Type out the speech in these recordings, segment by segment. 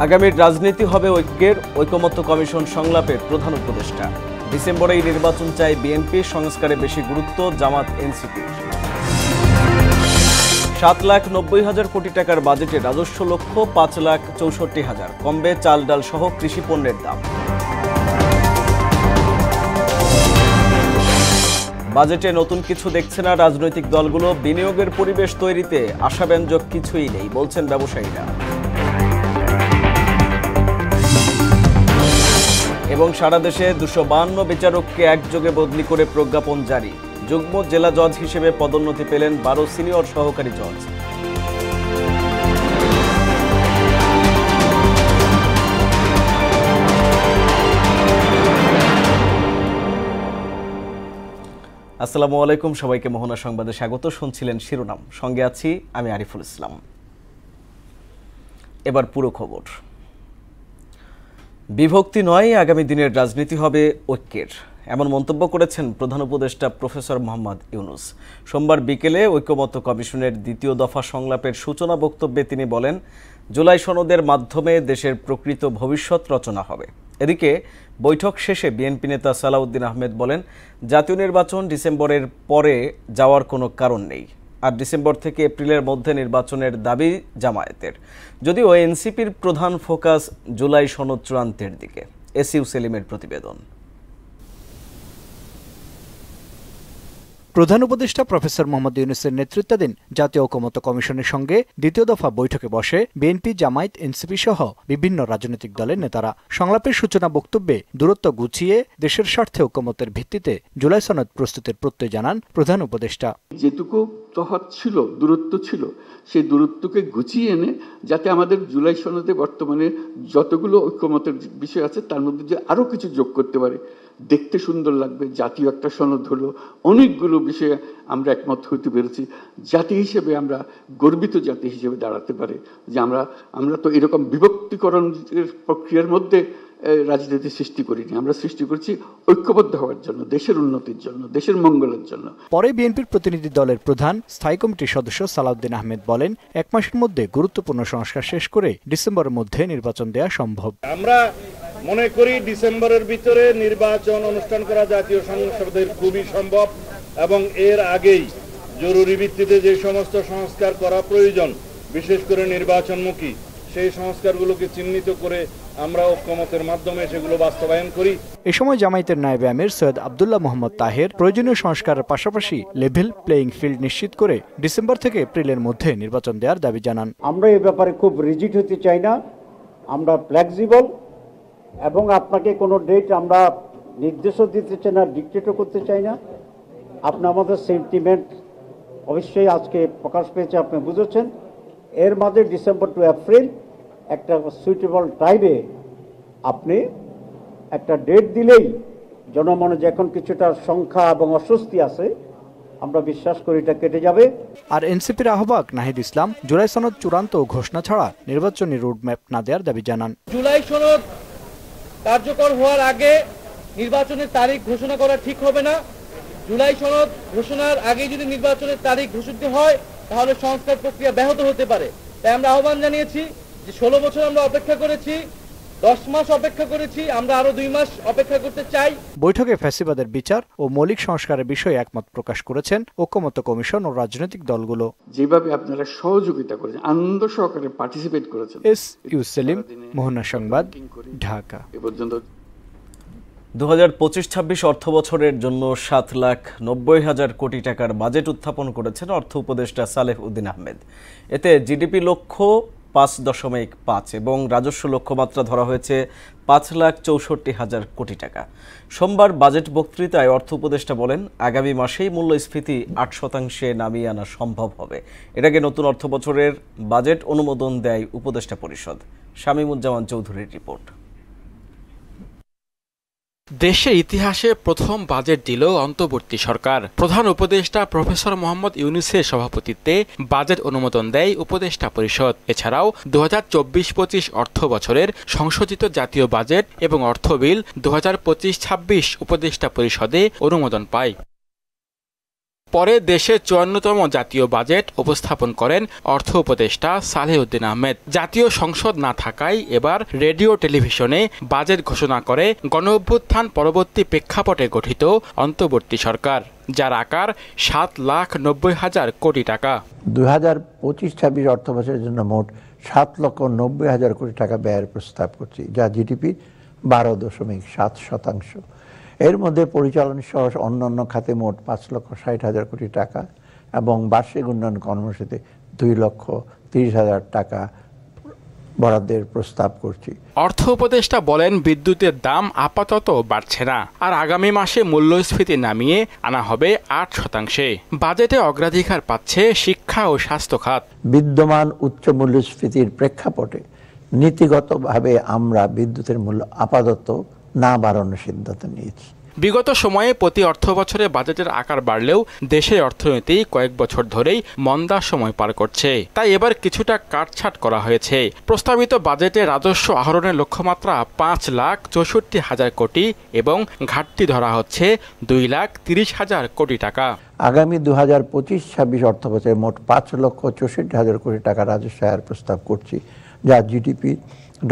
আগামীর রাজনীতি হবে ঐক্যের, ঐকমত্য কমিশন সংলাপের প্রধান উপদেষ্টা। ডিসেম্বরেই নির্বাচন চাই বিএনপি, সংস্কারে বেশি গুরুত্ব জামাত এনসিপির। 7,90,000 কোটি টাকার বাজেটে রাজস্ব লক্ষ্য 5,64,000, কমবে চাল ডাল সহ কৃষি পণ্যের দাম। বাজেটে নতুন কিছু দেখছে না রাজনৈতিক দলগুলো, বিনিয়োগের পরিবেশ তৈরিতে আশাব্যঞ্জক কিছুই নেই বলছেন ব্যবসায়ীরা। এবং সারা দেশে 252 বিচারককে একযোগে বদলি করে প্রজ্ঞাপন জারি। যুগ্ম জেলা জজ হিসেবে পদোন্নতি পেলেন 12 সিনিয়র সহকারী জজ। আসসালামু আলাইকুম, সবাইকে মোহনা সংবাদে স্বাগত। শুনছিলেন শিরোনাম, সঙ্গে আছি আমি আরিফুল ইসলাম। এবার পুরো খবর। বিভক্তি নয়, আগামী দিনের রাজনীতি হবে ঐক্যের, এমন মন্তব্য করেছেন প্রধান উপদেষ্টা প্রফেসর মোহাম্মদ ইউনূস। সোমবার বিকেলে ঐকমত্য কমিশনের দ্বিতীয় দফা সংলাপের সূচনা বক্তব্যে তিনি বলেন, জুলাই সনদের মাধ্যমে দেশের প্রকৃত ভবিষ্যৎ রচনা হবে। এদিকে বৈঠক শেষে বিএনপি নেতা সালাউদ্দিন আহমেদ বলেন, জাতীয় নির্বাচন ডিসেম্বরের পরে যাওয়ার কোনো কারণ নেই, আর ডিসেম্বর থেকে এপ্রিলের মধ্যে নির্বাচনের দাবি জামায়াতের। যদিও এনসিপির প্রধান ফোকাস জুলাই সনদ চূড়ান্তের দিকে। এসইউ সেলিমের প্রতিবেদন। প্রধান উপদেষ্টা প্রফেসর মোহাম্মদ ইউনূসের নেতৃত্বাধীন জাতীয় ঐকমত্য কমিশনের সঙ্গে দ্বিতীয় দফা বৈঠকে বসে বিএনপি, জামায়াত, এনসিপি সহ বিভিন্ন রাজনৈতিক দলের নেতারা। সংলাপের সূচনা বক্তব্যে দূরত্ব গুছিয়ে দেশের স্বার্থে ঐকমত্যের ভিত্তিতে জুলাই সনদ প্রস্তুতের প্রত্যয় জানান প্রধান উপদেষ্টা। যেটুকু তফাৎ ছিল, দূরত্ব ছিল, সেই দূরত্বকে গুছিয়ে এনে যাতে আমাদের জুলাই সনদে বর্তমানে যতগুলো ঐকমত্যের বিষয় আছে তার মধ্যে যে আরো কিছু যোগ করতে পারে, দেখতে সুন্দর লাগবে। জাতীয় একটা সনদ হলো, অনেকগুলো বিষয়ে আমরা একমত হইতে পেরেছি। জাতি হিসেবে আমরা গর্বিত জাতি হিসেবে দাঁড়াতে পারে যে আমরা তো এরকম বিভক্তিকরণের প্রক্রিয়ার মধ্যে রাজনীতি সৃষ্টি করিনি, আমরা সৃষ্টি করছি ঐক্যবদ্ধ হওয়ার জন্য, দেশের উন্নতির জন্য, দেশের মঙ্গলের জন্য। পরে বিএনপির প্রতিনিধি দলের প্রধান স্থায়ী কমিটির সদস্য সালাউদ্দিন আহমেদ বলেন, 1 মাসের মধ্যে গুরুত্বপূর্ণ সংস্কার শেষ করে ডিসেম্বরের মধ্যে নির্বাচন দেওয়া সম্ভব। আমরা মনে করি ডিসেম্বরের ভিতরে নির্বাচন অনুষ্ঠান করা জাতীয় সংসদের খুবই সম্ভব, এবং এর আগেই জরুরি ভিত্তিতে যে সমস্ত সংস্কার করা প্রয়োজন, বিশেষ করে নির্বাচনমুখী, সেই সংস্কারগুলোকে চিহ্নিত করে আমরা ঐকমত্যের মাধ্যমে সেগুলো বাস্তবায়ন করি। এ সময় জামায়াতের নায়েবে আমির সৈয়দ আব্দুল্লাহ মোহাম্মদ তাহের প্রয়োজনীয় সংস্কারের পাশাপাশি লেভেল প্লেইং ফিল্ড নিশ্চিত করে ডিসেম্বর থেকে এপ্রিলের মধ্যে নির্বাচন দেওয়ার দাবি জানান। আমরা এই ব্যাপারে খুব রিজিড হতে চাই না, আমরা ফ্লেক্সিবল, এবং আপনাকে কোনো ডেট আমরা নির্দেশও দিতে চাই না, ডিক্টেটও করতে চাই না। আপনি আমাদের সেন্টিমেন্ট অবশ্যই আজকে প্রকাশ পেয়েছে, আপনি বুঝেছেন। এর মাঝে ডিসেম্বর টু এপ্রিল একটা সুইটেবল টাইমে আপনি একটা ডেট দিলেই জনমনে যে এখন কিছুটা সংখ্যা এবং অস্বস্তি আছে, আমরা বিশ্বাস করি এটা কেটে যাবে। আর এনসিপির আহ্বায়ক নাহিদ ইসলাম জুলাই সনদ চূড়ান্ত ঘোষণা ছাড়া নির্বাচনী রোডম্যাপ না দেওয়ার দাবি জানান। জুলাই সনদ কার্যকর হওয়ার আগে নির্বাচনের তারিখ ঘোষণা করা ঠিক হবে না। জুলাই সনদ ঘোষণার আগে যদি নির্বাচনের তারিখ ঘোষিত হয় তাহলে সংস্কার প্রক্রিয়া ব্যাহত হতে পারে। তাই আমরা আহ্বান জানিয়েছি যে 16 বছর আমরা অপেক্ষা করেছি, 10 মাস অপেক্ষা করেছি, আমরা আরো 2 মাস অপেক্ষা করতে চাই। বৈঠকে ফ্যাসিবাদের বিচার ও মৌলিক সংস্কারের বিষয়ে একমত প্রকাশ করেছেন ঐকমত্য কমিশন ও রাজনৈতিক দলগুলো। যেভাবে আপনারা সহযোগিতা করেছেন, আনন্দ সহকারে পার্টিসিপেট করেছেন। এসইউ সেলিম, মোহনা সংবাদ, ঢাকা। এ পর্যন্ত 2025-26 অর্থ বছরের জন্য 7,90,000 কোটি টাকার বাজেট উত্থাপন করেছেন অর্থ উপদেষ্টা সালেহ উদ্দিন আহমেদ। এতে জিডিপি লক্ষ্য 5.5 এবং রাজস্ব লক্ষ্যমাত্রা ধরা হয়েছে 5,64,000 কোটি টাকা। সোমবার বাজেট বক্তৃতায় অর্থ উপদেষ্টা বলেন, আগামী মাসেই মূল্যস্ফীতি 8% নামিয়ে আনা সম্ভব হবে। এর আগে নতুন অর্থ বছরের বাজেট অনুমোদন দেয় উপদেষ্টা পরিষদ। শামীমুজ্জামান চৌধুরীর রিপোর্ট। দেশের ইতিহাসে প্রথম বাজেট দিল অন্তর্বর্তী সরকার। প্রধান উপদেষ্টা প্রফেসর মোহাম্মদ ইউনূসের সভাপতিত্বে বাজেট অনুমোদন দেয় উপদেষ্টা পরিষদ। এছাড়াও 2024-25 অর্থ বছরের সংশোধিত জাতীয় বাজেট এবং অর্থ বিল 2025-26 উপদেষ্টা পরিষদে অনুমোদন পায়। পরে দেশের 54তম জাতীয় বাজেট উপস্থাপন করেন অর্থ উপদেষ্টা সালেহউদ্দিন আহমেদ। জাতীয় সংসদ না থাকায় এবার রেডিও টেলিভিশনে বাজেট ঘোষণা করে গণঅভ্যুত্থান পরবর্তী প্রেক্ষাপটে গঠিত অন্তর্বর্তী সরকার, যার আকার 7,90,000 কোটি টাকা। 2025-26 অর্থবছরের জন্য মোট 7,90,000 কোটি টাকা ব্যয়ের প্রস্তাব করছি, যা জিডিপির 12.7%। এর মধ্যে পরিচালন সহ অন্যান্য খাতে মোট 5,60,000 কোটি টাকা এবং বার্ষিক উন্নয়ন কর্মসূচিতে 2,30,000 টাকা বরাদ্দের প্রস্তাব করছি। অর্থ উপদেষ্টা বলেন, বিদ্যুতের দাম আপাতত বাড়ছে না, আর আগামী মাসে মূল্যস্ফীতি নামিয়ে আনা হবে 8%। বাজেটে অগ্রাধিকার পাচ্ছে শিক্ষা ও স্বাস্থ্য খাত। বিদ্যমান উচ্চ মূল্যস্ফীতির প্রেক্ষাপটে নীতিগতভাবে আমরা বিদ্যুতের মূল্য আপাতত না বাড়ানোর সিদ্ধান্ত নিয়েছি। বিগত সময়ে প্রতি অর্থ বছরে বাজেটের আকার বাড়লেও দেশের অর্থনীতি কয়েক বছর ধরেই মন্দার সময় পার করছে, তাই এবার কিছুটা কাটছাট করা হয়েছে। প্রস্তাবিত বাজেটে রাজস্ব আহরণের লক্ষ্যমাত্রা 5,64,000 কোটি এবং ঘাটতি ধরা হচ্ছে 2,30,000 কোটি টাকা। আগামী 2025-26 অর্থবছরে মোট 5,64,000 কোটি টাকা রাজস্ব আয়ের প্রস্তাব করছি, যা জিডিপি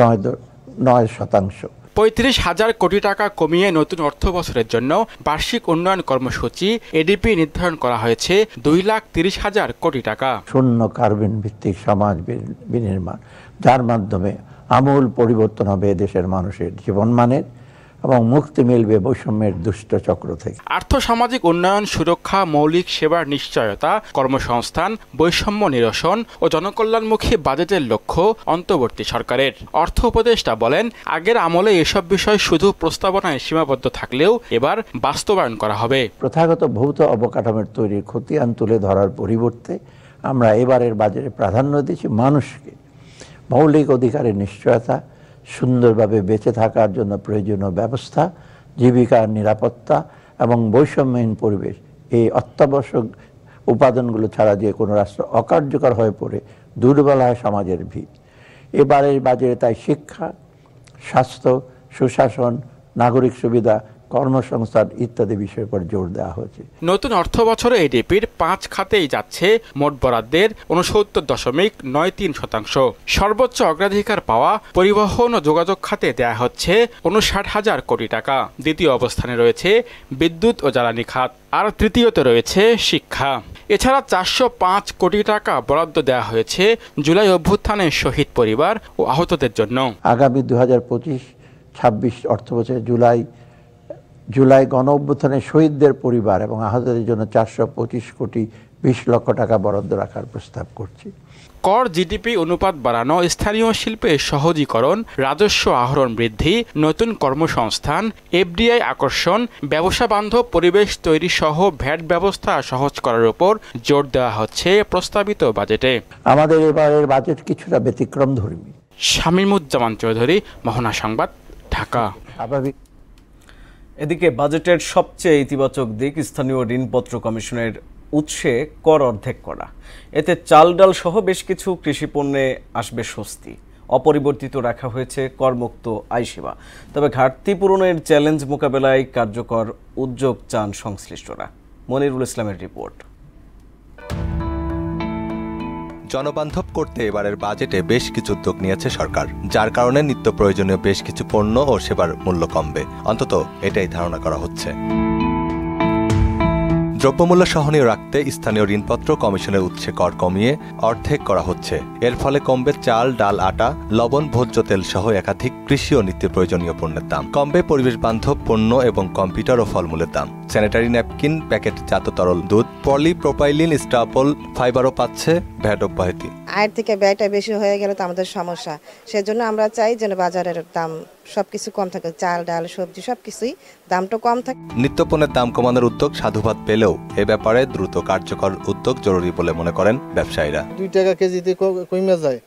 9%। 35,000 কোটি টাকা কমিয়ে নতুন অর্থ বছরের জন্য বার্ষিক উন্নয়ন কর্মসূচি এডিপি নির্ধারণ করা হয়েছে 2,30,000 কোটি টাকা। শূন্য কার্বন ভিত্তিক সমাজ বিনির্মাণ, যার মাধ্যমে আমূল পরিবর্তন হবে দেশের মানুষের জীবনমানের এবং মুক্তি মিলবে বৈষম্যের দুষ্ট চক্র থেকে। আর্থসামাজিক উন্নয়ন, সুরক্ষা, মৌলিক সেবার নিশ্চয়তা, কর্মসংস্থান, বৈষম্য নিরসন ও জনকল্যাণমুখী বাজেটের লক্ষ্য অন্তর্বর্তী সরকারের। অর্থ উপদেষ্টা বলেন, আগের আমলে এসব বিষয় শুধু প্রস্তাবনায় সীমাবদ্ধ থাকলেও এবার বাস্তবায়ন করা হবে। প্রথাগত ভৌত অবকাঠামোর তৈরির খতিয়ান তুলে ধরার পরিবর্তে আমরা এবারের বাজেটে প্রাধান্য দিচ্ছি মানুষকে মৌলিক অধিকারের নিশ্চয়তা, সুন্দরভাবে বেঁচে থাকার জন্য প্রয়োজনীয় ব্যবস্থা, জীবিকার নিরাপত্তা এবং বৈষম্যহীন পরিবেশ। এই অত্যাবশ্যক উপাদানগুলো ছাড়া যে কোনো রাষ্ট্র অকার্যকর হয়ে পড়ে দুর্বল হয় সমাজের ভিত। এবারের বাজেটে তাই শিক্ষা, স্বাস্থ্য, সুশাসন, নাগরিক সুবিধা, কর্মসংস্থান ইত্যাদি বিষয়ের উপর জোর দেওয়া হয়েছে। নতুন অর্থ বছরে এডিপির 5 খাতেই যাচ্ছে মোট বরাদ্দের 69.93%। সর্বোচ্চ অগ্রাধিকার পাওয়া পরিবহন ও যোগাযোগ খাতে দেয়া হচ্ছে 59,000 কোটি টাকা। দ্বিতীয় অবস্থানে রয়েছে বিদ্যুৎ ও জ্বালানি খাত, আর তৃতীয়তে রয়েছে শিক্ষা। এছাড়া 405 কোটি টাকা বরাদ্দ দেওয়া হয়েছে জুলাই অভ্যুত্থানের শহীদ পরিবার ও আহতদের জন্য। আগামী 2025-26 অর্থবছরে জুলাই গণ অভ্যুত্থানের শহীদদের পরিবার এবং আহতদের জন্য 425 কোটি 20 লক্ষ টাকা বরাদ্দ রাখার প্রস্তাব করছি। কর জিডিপি অনুপাত বাড়ানো, স্থানীয় শিল্পের সহজীকরণ, রাজস্ব আহরণ বৃদ্ধি, নতুন কর্মসংস্থান, এফডিআই আকর্ষণ, ব্যবসা বান্ধব পরিবেশ তৈরি সহ ভ্যাট ব্যবস্থা সহজ করার উপর জোর দেওয়া হচ্ছে প্রস্তাবিত বাজেটে। আমাদের এবারের বাজেট কিছুটা ব্যতিক্রমধর্মী। শামীমুজ্জামান চৌধুরী, মোহনা সংবাদ, ঢাকা। স্বাভাবিক। এদিকে বাজেটের সবচেয়ে ইতিবাচক দিক স্থানীয় ঋণপত্র কমিশনের উৎসে কর অর্ধেক করা। এতে চাল ডাল সহ বেশ কিছু কৃষি পণ্যে আসবে স্বস্তি। অপরিবর্তিত রাখা হয়েছে করমুক্ত আয়সেবা। তবে ঘাটতি পূরণের চ্যালেঞ্জ মোকাবেলায় কার্যকর উদ্যোগ চান সংশ্লিষ্টরা। মনিরুল ইসলামের রিপোর্ট। জনবান্ধব করতে এবারের বাজেটে বেশ কিছু উদ্যোগ নিয়েছে সরকার, যার কারণে নিত্য প্রয়োজনীয় বেশ কিছু পণ্য ও সেবার মূল্য কমবে, অন্তত এটাই ধারণা করা হচ্ছে। দ্রব্যমূল্য সহনীয় রাখতে স্থানীয় ঋণপত্র কমিশনের উৎসে কর কমিয়ে অর্ধেক করা হচ্ছে। এর ফলে কমবে চাল, ডাল, আটা, লবণ, ভোজ্য তেল সহ একাধিক কৃষি ও নিত্য প্রয়োজনীয় পণ্যের দাম। কমবে পরিবেশ বান্ধব পণ্য এবং কম্পিউটার ও ফলমূলের দাম। স্যানিটারি ন্যাপকিন, প্যাকেটজাত তরল দুধ, পলিপ্রোপাইলিন, স্টাপল ফাইবারও পাচ্ছে ভ্যাট অব্যাহতি। আয়ের থেকে ব্যয়টা বেশি হয়ে গেলে তো আমাদের সমস্যা। সেজন্য আমরা চাই যেন বাজারের দাম সবকিছু কম থাকে, চাল, ডাল, সবজি সবকিছুই দামটা কম থাকে। নিত্যপণ্যের দাম কমানোর উদ্যোগ সাধুবাদ পেলেও এ ব্যাপারে দ্রুত কার্যকর উদ্যোগ জরুরি বলে মনে করেন ব্যবসায়ীরা। 2 টাকা কেজিতে কমে যায়,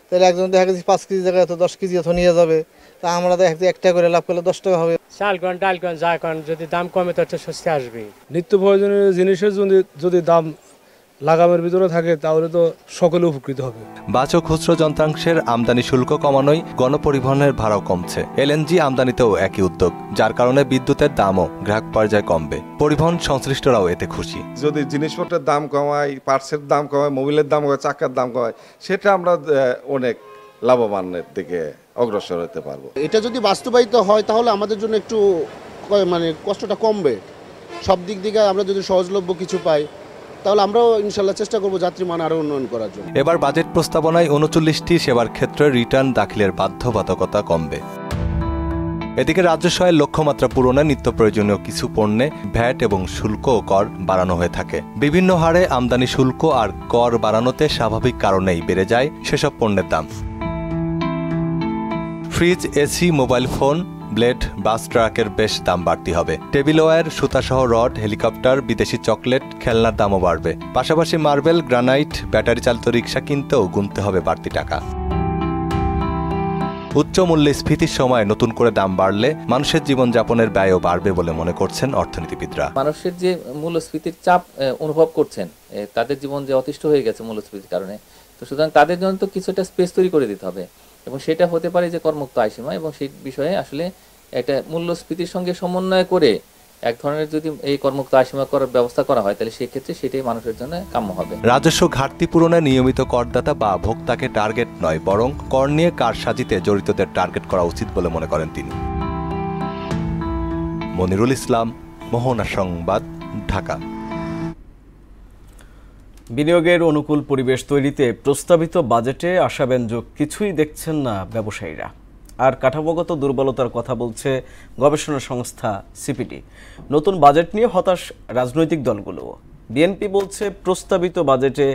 তাহলে একজন দেখা যাচ্ছে 5 কেজি জায়গায় তো 10 কেজি নিয়ে যাবে, তা আমরা দেখা যাচ্ছে 1 টাকা করে লাভ করলে 10 টাকা হবে। চাল কোন ডাল কোন যা কোন যদি দাম কমে তো স্বস্তি আসবে। নিত্য প্রয়োজনীয় জিনিসের যদি দাম লাগামের ভিতরে থাকে তাহলে তো সকলে উপকৃত হবে। বাচ ও খুচরো যন্ত্রাংশের আমদানি শুল্ক কমানোয় গণপরিবহনের ভাড়াও কমছে। এলএনজি আমদানিতেও একই উদ্যোগ, যার কারণে বিদ্যুতের দামও গ্রাহক পর্যায়ে কমবে। পরিবহন সংশ্লিষ্টরাও এতে খুশি। যদি জিনিসপত্রের দাম কমায়, পার্টসের দাম কমায়, মোবিলের দাম কমায়, চাকার দাম কমায়, সেটা আমরা অনেক লাভবানের দিকে অগ্রসর হতে পারবো। এটা যদি বাস্তবায়িত হয় তাহলে আমাদের জন্য একটু কষ্টটা কমবে। সব দিক থেকে আমরা যদি সহজলভ্য কিছু পাই তাহলে আমরাও ইনশাল্লাহ চেষ্টা করব যাত্রী মান আরো উন্নয়ন করার জন্য। এবার বাজেট প্রস্তাবনায় 39টি সেবার ক্ষেত্রে রিটার্ন দাখিলের বাধ্যবাধকতা কমবে। এদিকে রাজস্ব আয়ের লক্ষ্যমাত্রা পূরণে নিত্য প্রয়োজনীয় কিছু পণ্যে ভ্যাট এবং শুল্ক ও কর বাড়ানো হয়ে থাকে। বিভিন্ন হারে আমদানি শুল্ক আর কর বাড়ানোতে স্বাভাবিক কারণেই বেড়ে যায় সেসব পণ্যের দাম। Fridge, AC, mobile phone, blade, bus, ট্রাকের বেশ দাম বাড়তি হবে। টেবিল ওয়্যার, সুতাসহ রড, হেলিকপ্টার, বিদেশি চকলেট, খেলনার দামও বাড়বে। পাশাপাশি মার্বেল, গ্রানাইট, ব্যাটারি চালিত রিক্সা কিনতেও গুনতে হবে বাড়তি টাকা। উচ্চ মূল্যস্ফীতির সময় নতুন করে দাম বাড়লে মানুষের জীবনযাপনের ব্যয়ও বাড়বে বলে মনে করছেন অর্থনীতিবিদরা। মানুষের যে মূল্যস্ফীতির চাপ অনুভব করছেন, তাদের জীবন যে অতিষ্ঠ হয়ে গেছে মূল্যস্ফীতির কারণে, তো সুতরাং তাদের জন্য তো কিছুটা স্পেস তৈরি করে দিতে হবে এবং সেটা হতে পারে যে করমুক্ত আয়সীমা, এবং সেই বিষয়ে আসলে একটা মূল্যস্ফীতির সঙ্গে সমন্বয় করে এক ধরনের যদি এই করমুক্ত আয়সীমা করার ব্যবস্থা করা হয় তাহলে সেক্ষেত্রে সেটাই মানুষের জন্য কাম্য হবে। রাজস্ব ঘাটতি পূরণে নিয়মিত করদাতা বা ভোক্তাকে টার্গেট নয়, বরং কর নিয়ে কারসাজিতে জড়িতদের টার্গেট করা উচিত বলে মনে করেন তিনি। মনিরুল ইসলাম, মোহনা সংবাদ, ঢাকা। বিনিয়োগের অনুকূল পরিবেশ তৈরিতে প্রস্তাবিত বাজেটে আশাব্যঞ্জক কিছুই দেখছেন না ব্যবসায়ীরা। আর কাঠামোগত দুর্বলতার কথা বলছে গবেষণা সংস্থা সিপিডি। নতুন বাজেট নিয়ে হতাশ রাজনৈতিক দলগুলো। বিএনপি বলছে প্রস্তাবিত বাজেটে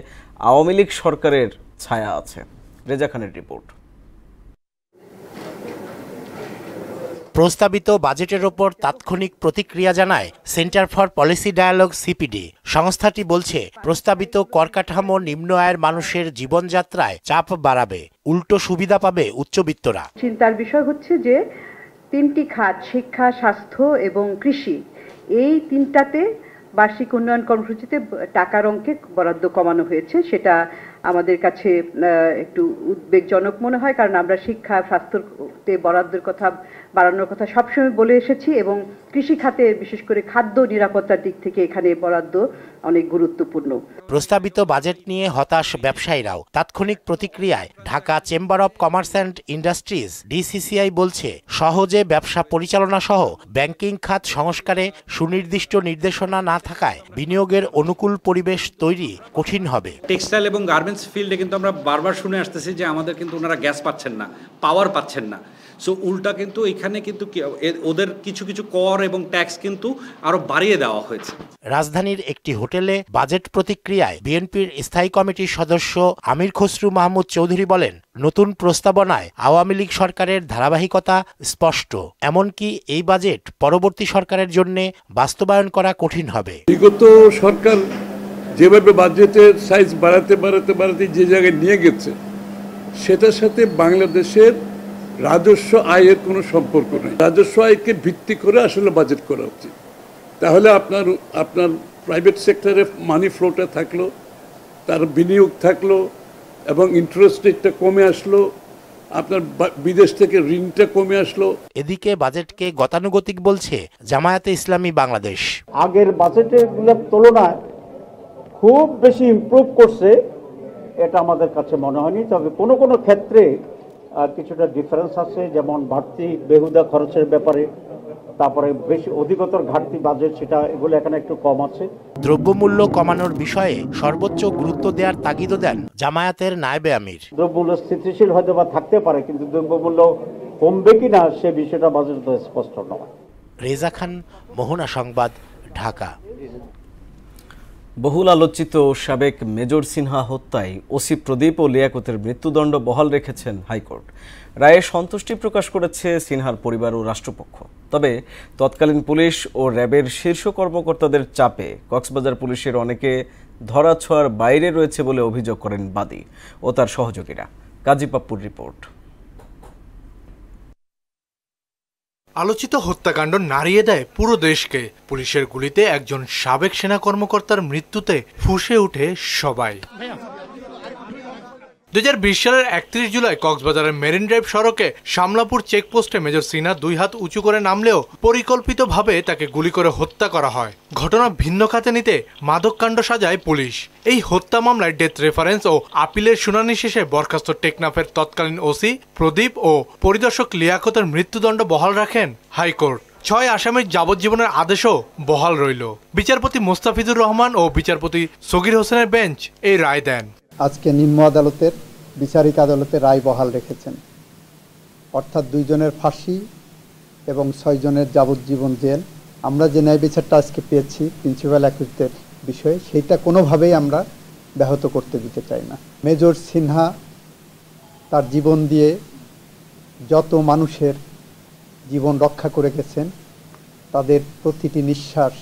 আওয়ামী লীগ সরকারের ছায়া আছে। রেজা খানের রিপোর্ট। প্রস্তাবিত বাজেটের ওপর তাৎক্ষণিক প্রতিক্রিয়া জানায় centre for policy dialogue CPD. সংস্থাটি বলছে প্রস্তাবিত কর কাঠামো নিম্ন আয়ের মানুষের জীবনযাত্রায় চাপ বাড়াবে, উল্টো সুবিধা পাবে উচ্চবিত্তরা। চিন্তার বিষয় হচ্ছে যে তিনটি খাত, শিক্ষা, স্বাস্থ্য এবং কৃষি, এই তিনটাতে বার্ষিক উন্নয়ন কর্মসূচিতে টাকার অঙ্কে বরাদ্দ কমানো হয়েছে। সেটা আমাদের কাছে একটু উদ্বেগজনক মনে হয়, কারণ আমরা শিক্ষা, স্বাস্থ্যতে বরাদ্দের কথা বাড়ানোর কথা সবসময় বলে এসেছি এবং কৃষি খাতে বিশেষ করে খাদ্য নিরাপত্তার দিক থেকে এখানে বরাদ্দ অনেক গুরুত্বপূর্ণ। প্রস্তাবিত বাজেট নিয়ে হতাশ ব্যবসায়ীরাও। তাৎক্ষণিক প্রতিক্রিয়ায় Dhaka chamber of commerce and industries DCCI বলছে সহজে ব্যবসা পরিচালনা সহ ব্যাংকিং খাত সংস্কারে সুনির্দিষ্ট নির্দেশনা না থাকায় বিনিয়োগের অনুকূল পরিবেশ তৈরি কঠিন হবে। টেক্সটাইল এবং গার্মেন্টস ফিল্ডে কিন্তু আমরা বারবার শুনে আসতেছি যে আমাদের কিন্তু ওনারা গ্যাস পাচ্ছেন না, পাওয়ার পাচ্ছেন না। সো উল্টা কিন্তু এখানে কিন্তু ওদের কিছু কিছু কর এবং ট্যাক্স কিন্তু আরো বাড়িয়ে দেওয়া হয়েছে। রাজধানীর একটি হোটেলে বাজেট প্রতিক্রিয়ায় বিএনপির স্থায়ী কমিটির সদস্য আমির খসরু মাহমুদ চৌধুরী বলেন, নতুন প্রস্তাবনায় আওয়ামী লীগ সরকারের ধারাবাহিকতা স্পষ্ট। এমনকি এই বাজেট পরবর্তী সরকারের জন্য বাস্তবায়ন করা কঠিন হবে। বিগত সরকার যেভাবে বাজেটের সাইজ বাড়াতে বাড়াতে বাড়াতে যে জায়গায় নিয়ে গেছে, সেটার সাথে বাংলাদেশের রাজস্ব আয়ের কোনো সম্পর্ক নেই। রাজস্ব আয়কে ভিত্তি করে আসলে বাজেট করা উচিত। তাহলে আপনার প্রাইভেট সেক্টরে মানি ফ্লোটা থাকলো, তার বিনিয়োগ থাকলো এবং ইন্টারেস্ট রেটটা কমে আসলো, আপনার বিদেশ থেকে ঋণটা কমে আসলো। এদিকে বাজেটকে গতানুগতিক বলছে জামায়াতে ইসলামী বাংলাদেশ। আগের বাজেটের তুলনায় খুব বেশি ইমপ্রুভ করছে এটা আমাদের কাছে মনে হয়নি, তবে কোনো কোনো ক্ষেত্রে কিছুটা ডিফারেন্স আছে, যেমন বাড়তি বেহুদা খরচের ব্যাপারে, তারপরে বেশি অধিকতর ঘাটতি বাজেট সেটা, এগুলো এখানে একটু কম আছে। দ্রব্যমূল্য কমানোর বিষয়ে সর্বোচ্চ গুরুত্ব দেওয়ার তাগিদও দেন জামায়াতের নায়েবে আমির। দ্রব্যমূল্য স্থিতিশীল হয়তো বা থাকতে পারে, কিন্তু দ্রব্যমূল্য কমবে কিনা সে বিষয়টা বাজেট স্পষ্ট নয়। রেজা খান, মোহনা সংবাদ, ঢাকা। বহুল আলোচিত সাবেক মেজর সিনহা হত্যায় ওসি প্রদীপ ও লিয়াকতের মৃত্যুদণ্ড বহাল রেখেছেন হাইকোর্ট। রায়ে সন্তুষ্টি প্রকাশ করেছে সিনহার পরিবার ও রাষ্ট্রপক্ষ। তবে তৎকালীন পুলিশ ও র্যাবের শীর্ষ কর্মকর্তাদের চাপে কক্সবাজার পুলিশের অনেকে ধরাছোঁয়ার বাইরে রয়েছে বলে অভিযোগ করেন বাদী ও তার সহযোগীরা। কাজী পাপ্পুর রিপোর্ট। আলোচিত হত্যাকাণ্ড নাড়িয়ে দেয় পুরো দেশকে। পুলিশের গুলিতে একজন সাবেক সেনা কর্মকর্তার মৃত্যুতে ফুঁসে ওঠে সবাই। 2020 সালের 31 জুলাই কক্সবাজারের মেরিন ড্রাইভ সড়কে শামলাপুর চেকপোস্টে মেজর সিনহা 2 হাত উঁচু করে নামলেও পরিকল্পিতভাবে তাকে গুলি করে হত্যা করা হয়। ঘটনা ভিন্ন খাতে নিতে মাদককাণ্ড সাজায় পুলিশ। এই হত্যা মামলায় ডেথ রেফারেন্স ও আপিলের শুনানি শেষে বরখাস্ত টেকনাফের তৎকালীন ওসি প্রদীপ ও পরিদর্শক লিয়াকতের মৃত্যুদণ্ড বহাল রাখেন হাইকোর্ট। 6 আসামির যাবজ্জীবনের আদেশও বহাল রইল। বিচারপতি মোস্তাফিজুর রহমান ও বিচারপতি সগির হোসেনের বেঞ্চ এই রায় দেন। আজকে নিম্ন আদালতের বিচারিক আদালতে রায় বহাল রেখেছেন, অর্থাৎ 2 জনের ফাঁসি এবং 6 জনের যাবজ্জীবন জেল। আমরা যে ন্যায় বিচারটা আজকে পেয়েছি প্রিন্সিপাল অ্যাকিউজদের বিষয়ে, সেইটা কোনোভাবেই আমরা ব্যাহত করতে দিতে চাই না। মেজর সিনহা তার জীবন দিয়ে যত মানুষের জীবন রক্ষা করে গেছেন, তাদের প্রতিটি নিঃশ্বাস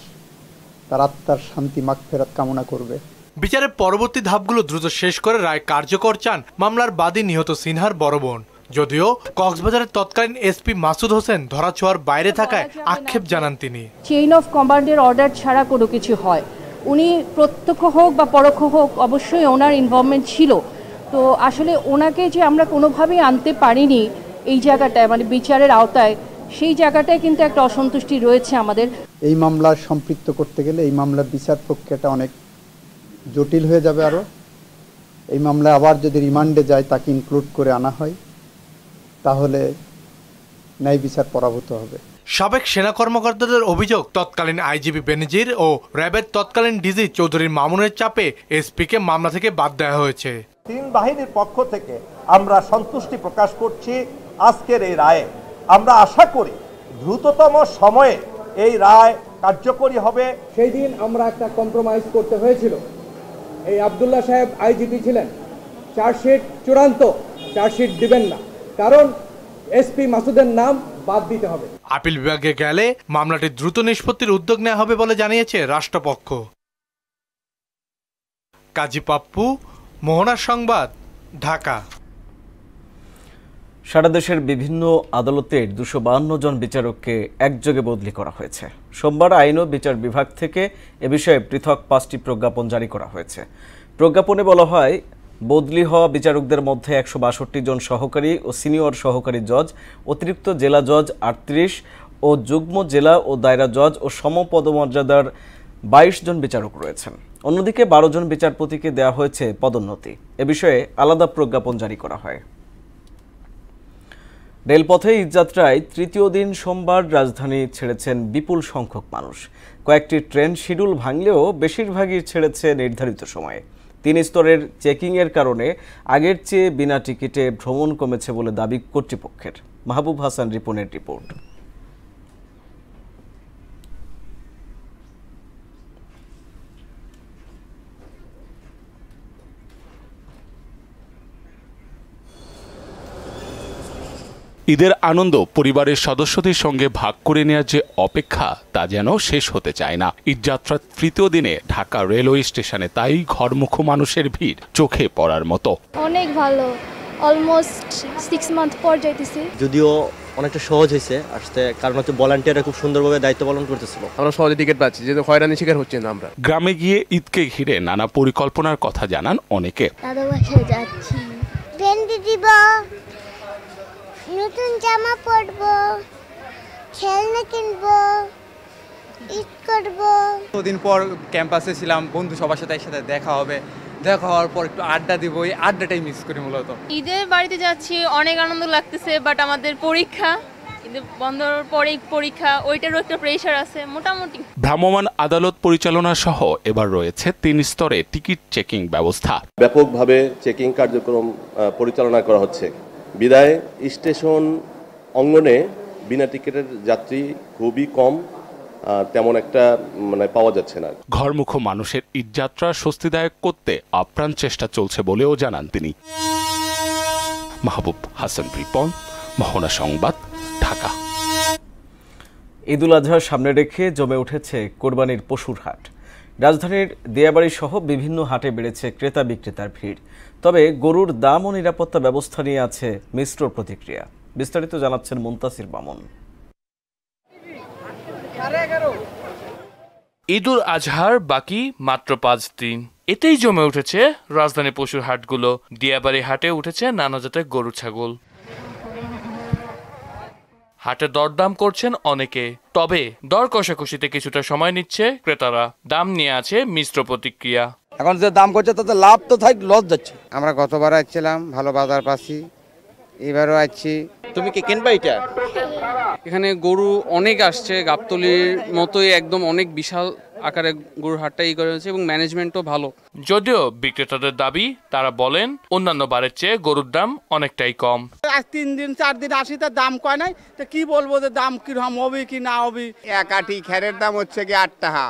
তার আত্মার শান্তি মাগফিরাত কামনা করবে। বিচারের পরবর্তী ধাপগুলো দ্রুত শেষ করে রায় কার্যকর চান মামলার বাদী নিহত সিনহার বড় বোন। যদিও কক্সবাজারের তৎকালীন এসপি মাসুদ হোসেন ধরাছোঁয়ার বাইরে থাকায় আক্ষেপ জানান তিনি। চেইন অফ কমান্ডের অর্ডার ছাড়া কোনো কিছু হয়, উনি প্রত্যক্ষ হোক বা পরোক্ষ হোক অবশ্যই ওনার ইনভলভমেন্ট ছিল। তো আসলে ওনাকে যে আমরা কোনোভাবেই আনতে পারিনি এই জায়গাটায়, মানে বিচারের আওতায়, সেই জায়গাটায় কিন্তু একটা অসন্তুষ্টি রয়েছে আমাদের। এই মামলার সম্পৃক্ত করতে গেলে এই মামলার বিচার প্রক্রিয়াটা অনেক জটিল হয়ে যাবে। আরও এই মামলায় আবার যদি রিমান্ডে যায় তাকে ইনক্লুড করে আনা হয়, তাহলে ন্যায় বিচার পরাভূত হবে। সাবেক সেনা কর্মকর্তাদের অভিযোগ, তৎকালীন আইজিপি বেনজির ও র্যাবের তৎকালীন ডিজি চৌধুরী মামুনের চাপে এসপিকে মামলা থেকে বাদ দেওয়া হয়েছে। 3 বাহিনীর পক্ষ থেকে আমরা সন্তুষ্টি প্রকাশ করছি আজকের এই রায়ে। আমরা আশা করি দ্রুততম সময়ে এই রায় কার্যকরী হবে। সেই দিন আমরা একটা কম্প্রোমাইজ করতে হয়েছিল। এই আব্দুল্লাহ সাহেব আইজিপি ছিলেন, চার্জশিট চূড়ান্ত, চার্জশিট দিবেন না, কারণ এসপি মাসুদের নাম বাদ দিতে হবে। আপিল বিভাগে গেলে মামলাটি দ্রুত নিষ্পত্তির উদ্যোগ নেওয়া হবে বলে জানিয়েছে রাষ্ট্রপক্ষ। কাজী পাপ্পু, মোহনা সংবাদ, ঢাকা। সারা দেশের বিভিন্ন আদালতের 252 জন বিচারককে একযোগে বদলি করা হয়েছে। সোমবার আইন ও বিচার বিভাগ থেকে এ বিষয়ে পৃথক 5টি প্রজ্ঞাপন জারি করা হয়েছে। প্রজ্ঞাপনে বলা হয়, বদলি হওয়া বিচারকদের মধ্যে 162 জন সহকারী ও সিনিয়র সহকারী জজ, অতিরিক্ত জেলা জজ 38 ও যুগ্ম জেলা ও দায়রা জজ ও সমপদমর্যাদার 22 জন বিচারক রয়েছেন। অন্যদিকে 12 জন বিচারপতিকে দেওয়া হয়েছে পদোন্নতি। এ বিষয়ে আলাদা প্রজ্ঞাপন জারি করা হয়। রেলপথে ঈদযাত্রায় তৃতীয় দিন সোমবার রাজধানী ছেড়েছেন বিপুল সংখ্যক মানুষ। কয়েকটি ট্রেন শিডিউল ভাঙলেও বেশিরভাগই ছেড়েছে নির্ধারিত সময়ে। 3 স্তরের চেকিংয়ের কারণে আগের চেয়ে বিনা টিকিটে ভ্রমণ কমেছে বলে দাবি কর্তৃপক্ষের। মাহবুব হাসান রিপনের রিপোর্ট। ঈদের আনন্দ পরিবারের সদস্যদের সঙ্গে ভাগ করে নেওয়ার যে অপেক্ষা, তা যেন শেষ হতে চায় না। ঈদযাত্রার তৃতীয় দিনে ঢাকা রেলওয়ে স্টেশনে তাই ঘরমুখো মানুষের ভিড় চোখে পড়ার মতো। অনেক ভালো, অলমোস্ট 6 মান্থ পর যাইতেছি। যদিও অনেকটা সহজ হয়েছে আসতে, কারণ হচ্ছে ভলান্টিয়াররা খুব সুন্দরভাবে দায়িত্ব পালন করতেছিল। আমরা সহজে টিকিট পাচ্ছি, যেহেতু হয়রানির শিকার হচ্ছে না আমরা। গ্রামে গিয়ে ঈদকে ঘিরে নানা পরিকল্পনার কথা জানান অনেকে। দাদা বাসায় যাচ্ছি, ভেন্ডি দিব, নতুন জামা পরবো, খেলনা কিনবো, ঈদ করবো। দুদিন পর ক্যাম্পাসে ছিলাম, বন্ধু সবার সাথে একসাথে দেখা হবে, দেখা হওয়ার পর একটু আড্ডা দিব, এই আড্ডাটাই মিস করি মূলত। ঈদের বাড়িতে যাচ্ছি, অনেক আনন্দ লাগতেছে, বাট আমাদের পরীক্ষা, ঈদের বন্ধর পরে পরীক্ষা, ওইটারও একটা প্রেশার আছে মোটামুটি। ভ্রাম্যমাণ আদালত পরিচালনা সহ এবার রয়েছে 3 স্তরে টিকিট চেকিং ব্যবস্থা। ব্যাপকভাবে চেকিং কার্যক্রম পরিচালনা করা হচ্ছে। বিদায় স্টেশন অঙ্গনে বিনা টিকিটের যাত্রী খুবই কম, তেমন একটা পাওয়া যাচ্ছে না। ঘরমুখো মানুষের ঈদযাত্রা স্বস্তিদায়ক করতে আপ্রাণ চেষ্টা চলছে বলেও জানান তিনি। মাহবুব হাসান রিপন, মোহনা সংবাদ, ঢাকা। ঈদুল আজহার সামনে রেখে জমে উঠেছে কোরবানির পশুর হাট। রাজধানীর দিয়াবাড়ি সহ বিভিন্ন হাটে বেড়েছে ক্রেতা বিক্রেতার ভিড়। তবে গরুর দাম ও নিরাপত্তা ব্যবস্থা নিয়ে আছে মিশ্র প্রতিক্রিয়া। বিস্তারিত জানাচ্ছেন মুনতাসির মামুন। ঈদুল আজহার বাকি মাত্র 5 দিন, এতেই জমে উঠেছে রাজধানী পশুর হাটগুলো। দিয়াবাড়ি হাটে উঠেছে নানা জাতের গরু ছাগল। হাটে দরদাম করছেন অনেকে, তবে দর কষাকষিতে কিছুটা সময় নিচ্ছে ক্রেতারা। দাম নিয়ে আছে মিশ্র প্রতিক্রিয়া। এখন যে দাম করছে তাতে লাভ তো থাক, লস যাচ্ছে। আমরা গতবার আসছিলাম, ভালো বাজার পাচ্ছি, এবারও আসছি। তুমি কি কিনবা এটা? এখানে গরু অনেক আসছে, গাবতলির মতোই একদম অনেক বিশাল আকারে গরুর হাটটা করা হয়েছে এবং ম্যানেজমেন্টও ভালো। যদিও বিক্রেতাদের দাবি, তারা বলেন অন্যান্য বারের চেয়ে গরুর দাম অনেকটাই কম। আজ 3 দিন 4 দিন আসি, তার দাম কয় নাই, তো কি বলবো যে দাম কিরকম হবে কি না হবে। এক আটি খেরের দাম হচ্ছে কি 8 টাকা,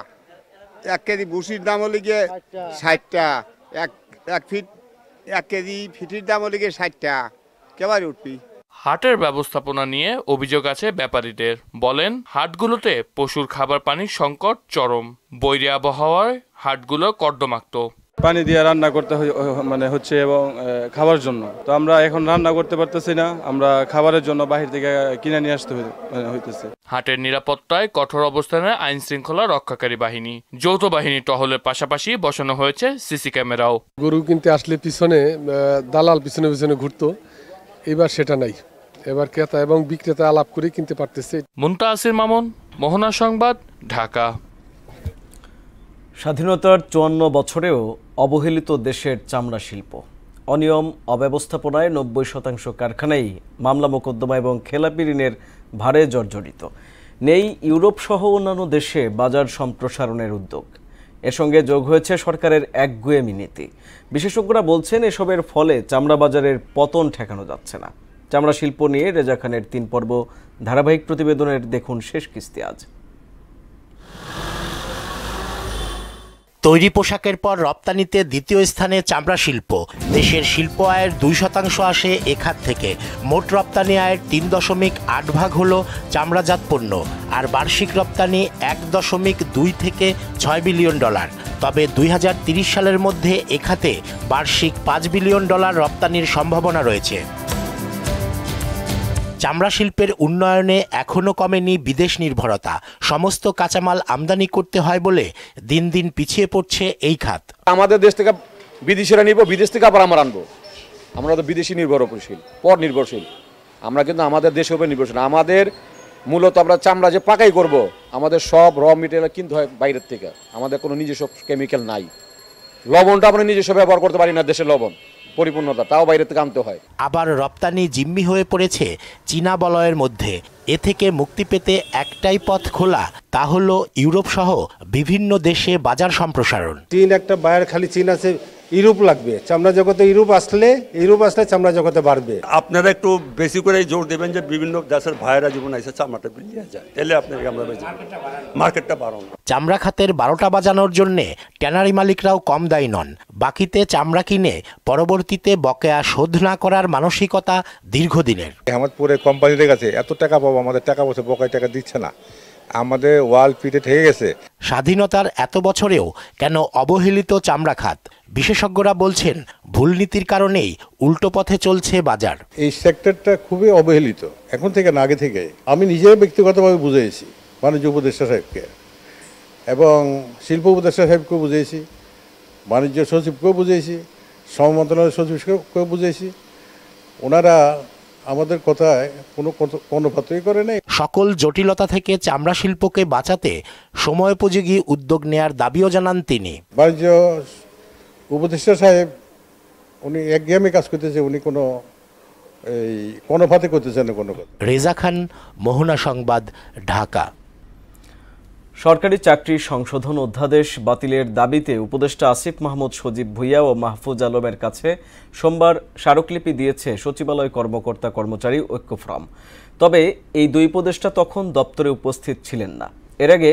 1 কেজি ভুসির দাম হলে গিয়ে 60 টাকা, 1 ফিট 1 কেজি ফিটির দাম হলে গিয়ে 60 টাকা। কেবারে উঠবি। হাটের ব্যবস্থাপনা নিয়ে অভিযোগ আছে ব্যাপারীদের। বলেন হাটগুলোতে পশুর খাবার পানির সংকট চরম। বৈরী আবহাওয়ায় হাটগুলো কর্দমাক্ত। পানি দিয়ে রান্না করতে হচ্ছে এবং খাবার জন্য তো আমরা এখন রান্না করতে পারতেছি না, আমরা খাবারের জন্য বাহির থেকে কিনে নিয়ে আসতে হইতেছে। হাটের নিরাপত্তায় কঠোর অবস্থানে আইন শৃঙ্খলা রক্ষাকারী বাহিনী, যৌথ বাহিনী টহলের পাশাপাশি বসানো হয়েছে সিসি ক্যামেরাও। গরু কিনতে আসলে পিছনে দালাল পিছনে পিছনে ঘুরতো, এবার সেটা নাই। এবার ক্রেতা এবং বিক্রেতা আলাপ করে কিনতে পারতেছে। মুনতাসির মামুন, মোহনা সংবাদ, ঢাকা। স্বাধীনতার 54 বছরেও অবহেলিত দেশের চামড়া শিল্প। অনিয়ম অব্যবস্থাপনায় 90% কারখানাই মামলা মোকদ্দমা এবং খেলাপি ঋণের ভারে জর্জরিত। নেই ইউরোপ সহ অন্যান্য দেশে বাজার সম্প্রসারণের উদ্যোগ। এর সঙ্গে যোগ হয়েছে সরকারের একগুঁয়েমি নীতি। বিশেষজ্ঞরা বলছেন এসবের ফলে চামড়া বাজারের পতন ঠেকানো যাচ্ছে না। চামড়া শিল্প নিয়ে রেজা খানের 3 পর্ব ধারাবাহিক প্রতিবেদনের দেখুন শেষ কিস্তি আজ। তৈরি পোশাকের পর রপ্তানিতে দ্বিতীয় স্থানে চামড়া শিল্প। দেশের শিল্প আয়ের 2% আসে এ খাত থেকে। মোট রপ্তানি আয়ের 3.8 ভাগ হল চামড়াজাত পণ্য, আর বার্ষিক রপ্তানি 1.2 থেকে 6 বিলিয়ন ডলার। তবে 2030 সালের মধ্যে এ খাতে বার্ষিক $5 বিলিয়ন রপ্তানির সম্ভাবনা রয়েছে। চামড়া শিল্পের উন্নয়নে এখনও কমেনি বিদেশ নির্ভরতা। সমস্ত কাঁচামাল আমদানি করতে হয় বলে দিন দিন পিছিয়ে পড়ছে এই খাত। আমাদের দেশ থেকে বিদেশিরা নিব, বিদেশ থেকে আবার আমরা আনবো। আমরা তো বিদেশি নির্ভরশীল, পর নির্ভরশীল। আমরা কিন্তু আমাদের দেশের উপর নির্ভরশীল। আমাদের মূলত আমরা চামড়া যে পাকাই করব, আমাদের সব র মেটেরিয়াল কিনতে হয় বাইরের থেকে। আমাদের কোনো নিজস্ব কেমিক্যাল নাই। লবণটা আমরা নিজস্ব ব্যবহার করতে পারি না, দেশের লবণ পরিপূর্ণতা তাও বাইরে থেকে আনতে হয়। আবার রপ্তানি জিম্মি হয়ে পড়েছে চীনা বলয়ের মধ্যে। এ থেকে মুক্তি পেতে একটাই পথ খোলা, তা হলো ইউরোপ সহ বিভিন্ন দেশে বাজার সম্প্রসারণ। চীন একটা বায়ার, খালি চীন আছে, ইউরোপ লাগবে। চামড়া জগতে ইউরোপ আসলে চামড়া জগতে বাড়বে। আপনারা একটু বেশি করে জোর দেবেন যে বিভিন্ন দেশের ভাইয়েরা জীবন এসে চামড়াটা নিয়ে যায়, তাহলে আপনাকে আমরা মার্কেটটা বাড়ানো। চামড়া খাতের 12টা বাজানোর জন্যে ট্যানারি মালিকরাও কম দায়ী নন। বাকিতে চামড়া কিনে পরবর্তীতে বকেয়া শোধ না করার মানসিকতা দীর্ঘদিনের। আহমদপুরের কোম্পানিদের কাছে এত টাকা পাবো, আমাদের টাকা বসে বকেয়া টাকা দিচ্ছে না, আমাদের ওয়াল পিটে ঠেকে গেছে। স্বাধীনতার এত বছরেও কেন অবহেলিত চামড়া খাত? বিশেষজ্ঞরা বলছেন ভুল নীতির কারণেই উল্টো পথে চলছে বাজার। এই সেক্টরটা খুবই অবহেলিত, এখন থেকে না আগে থেকে। আমি নিজে ব্যক্তিগতভাবে বুঝিয়েছি বাণিজ্য উপদেষ্টা সাহেবকে এবং শিল্প উপদেষ্টা সাহেবকেও বুঝিয়েছি, বাণিজ্য সচিবকেও বুঝিয়েছি, শ্রম মন্ত্রণালয়ের সচিবকেও বুঝিয়েছি। ওনারা আমাদের কথায় কোনো কর্ণপাতই করে নাই। সকল জটিলতা থেকে চামড়া শিল্পকে বাঁচাতে সময়োপযোগী উদ্যোগ নেয়ার দাবিও জানান তিনি। বাণিজ্য উপদেষ্টা সাহেব উনি একঘেয়েমি কাজ করতেছে, উনি কোনো কর্ণপাতই করতেছেন না কোনো কথা। রেজা খান, মোহনা সংবাদ, ঢাকা। সরকারি চাকরি সংশোধন অধ্যাদেশ বাতিলের দাবিতে উপদেষ্টা আসিফ মাহমুদ সজীব ভুইয়া ও মাহফুজ আলমের কাছে সোমবার স্মারকলিপি দিয়েছে সচিবালয় কর্মকর্তা কর্মচারী ঐক্য ফোরাম। তবে এই দুই উপদেষ্টা তখন দপ্তরে উপস্থিত ছিলেন না। এর আগে